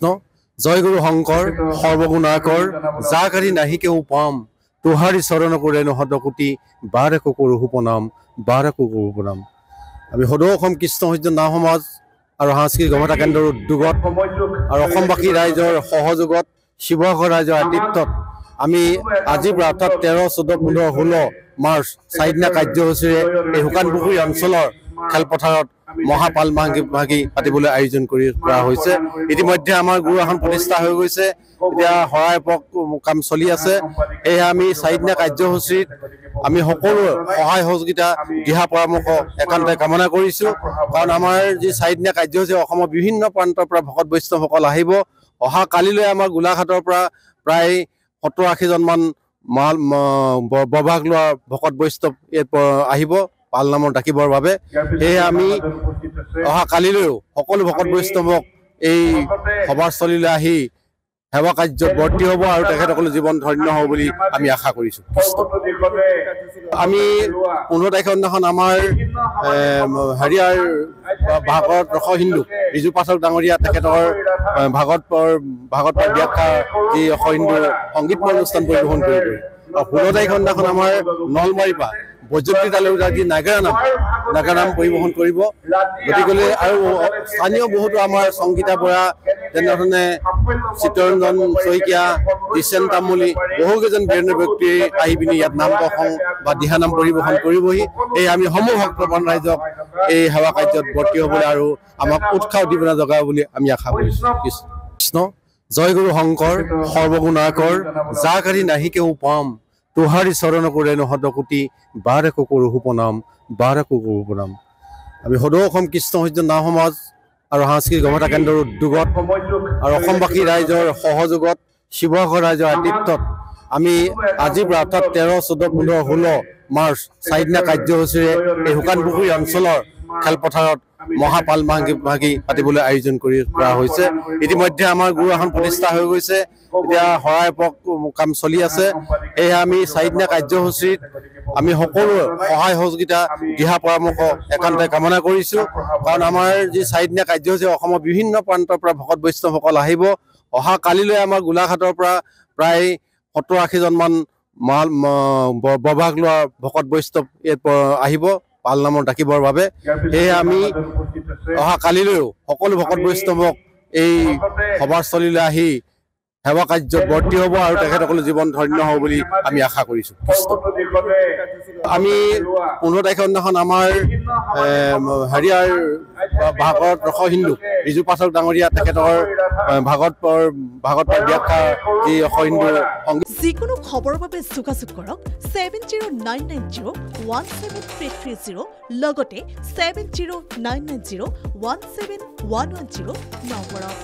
কৃষ্ণ জয় গুৰু শংকৰ সৰ্বগুণাকৰ যাকাৰি নাহি কেও পাম তোহাৰি চৰণ কৰে নহত কোটি বাৰেকো কৰো প্ৰণাম বাৰেকো কৰো প্ৰণাম। আমি সদৌ অসম কৃষ্ণ সৈন্য নাম সমাজ আৰু সাংস্কৃতিক গৱেষণা কেন্দ্ৰৰ উদ্যোগত আৰু অসমবাসী ৰাইজৰ সহযোগত শিৱসাগৰ ৰাইজৰ আতিথ্যত আমি আজিৰ পৰা অৰ্থাৎ 13, 14, 15, 16 মাৰ্চ 4 দিনীয়া কাৰ্যসূচীৰে এই শুকানপুখুৰী অঞ্চলৰ খেলপথাৰত মহাপাল ভাগি পাতিবলৈ আয়োজন কৰা হৈছে। ইতিমধ্যে আমাৰ গুৰু আসন প্ৰতিষ্ঠা হৈ গৈছে, এতিয়া শৰাই কাম চলি আছে। সেয়ে আমি 4 দিনীয়া কাৰ্যসূচীত আমি সকলোৱে সহায় সহযোগিতা দিহা পৰামৰ্শ একান্তই কামনা কৰিছোঁ। কাৰণ আমাৰ যি 4 দিনীয়া কাৰ্যসূচী অসমৰ বিভিন্ন প্ৰান্তৰ পৰা ভকত বৈষ্ণৱসকল আহিব। অহা কালিলৈ আমাৰ গোলাঘাটৰ পৰা প্ৰায় 70-80 জনমান বৰভাগ লোৱা ভকত বৈষ্ণৱ ইয়াত আহিব পাল নামৰ ডাকিবৰ বাবে। সেয়ে আমি অহা কালিলৈও সকলো ভকত বৈষ্ণৱক এই সভাস্থলীলৈ আহি সেৱা কাৰ্যত বৰ্তি হ'ব আৰু তেখেতসকলৰ জীৱন ধন্য হ'ব বুলি আমি আশা কৰিছোঁ। আমি 15 তাৰিখৰ দিনাখন আমাৰ হেৰিয়াৰ ভাগৱত ৰসহিন্দু ৰিজু পাঠক ডাঙৰীয়া তেখেতৰ ভাগৱতৰ ব্যাখ্যা যি ৰসহিন্দু সংগীতময় অনুষ্ঠান পৰিৱেশন কৰিব। আৰু 16 তাৰিখৰ দিনাখন আমাৰ নলবাৰীৰ পৰা বৈজয়ন্তী তালুকদাৰ যি নাগাৰা নাম পৰিৱেশন কৰিব। গতিকে আৰু স্থানীয় বহুতো আমাৰ সংগীতা বৰা তেনেধৰণে চিত্তৰঞ্জন শইকীয়া দিচেন তামুলী বহুকেইজন বীৰেন্দ্ৰ ব্যক্তি আহি পিনি ইয়াত নাম প্ৰসং বা দিহানাম পৰিৱেশন কৰিবহি। এই আমি সমূহ ভক্তপ্ৰাণ ৰাইজক এই সেৱা কাৰ্যত বৰ্তি হ'বলৈ আৰু আমাক উৎসাহ উদ্দীপনা জগাব বুলি আমি আশা কৰিছোঁ। কৃষ্ণ জয় গুৰু শংকৰ সৰ্বগুণাকৰ যাকাৰি নাহি কেও পাম তোহাৰি চৰণ কৰে নহত কোটি বাৰেকো কৰো প্ৰণাম বাৰেকো কৰো প্ৰণাম। আমি সদৌ অসম কৃষ্ণ সৈন্য নাম সমাজ আৰু সাংস্কৃতিক গৱেষণা কেন্দ্ৰৰ উদ্যোগত আৰু অসমবাসী ৰাইজৰ সহযোগত শিৱসাগৰ ৰাইজৰ আতিথ্যত আমি আজিৰ পৰা অৰ্থাৎ 13, 14, 15, 16 মাৰ্চ 4 দিনীয়া কাৰ্যসূচীৰে এই শুকানপুখুৰী অঞ্চলৰ খেলপথাৰত মহাপাল ভাগি পাতিবলৈ আয়োজন কৰা হৈছে। ইতিমধ্যে আমাৰ গুৰু আসন প্ৰতিষ্ঠা হৈ গৈছে, এতিয়া শৰাই কাম চলি আছে। সেয়ে আমি 4 দিনীয়া কাৰ্যসূচীত আমি সকলোৱে সহায় সহযোগিতা দিহা পৰামৰ্শ একান্তই কামনা কৰিছোঁ। কাৰণ আমাৰ যি 4 দিনীয়া কাৰ্যসূচী অসমৰ বিভিন্ন প্ৰান্তৰ পৰা ভকত বৈষ্ণৱসকল আহিব। অহা কালিলৈ আমাৰ গোলাঘাটৰ পৰা প্ৰায় 70-80 জনমান বৰভাগ লোৱা ভকত বৈষ্ণৱ ইয়াত আহিব পাল নামৰ ডাকিবৰ বাবে। সেয়ে আমি অহা কালিলৈও সকলো ভকত বৈষ্ণৱক এই সভাস্থলীলৈ আহি সেৱা কাৰ্যত বৰ্তি হ'ব আৰু তেখেতসকলৰ জীৱন ধন্য হ'ব বুলি আমি আশা কৰিছোঁ। আমি 15 তাৰিখৰ দিনাখন আমাৰ হেৰিয়াৰ ভাগৱত ৰসহিন্দু ৰিজু পাঠক ডাঙৰীয়া তেখেতৰ ভাগৱতৰ ব্যাখ্যা যি ৰসহিন্দু সংগীত। যিকোনো খবৰৰ বাবে যোগাযোগ কৰক 7099017330 লগতে 7099017110 নম্বৰত।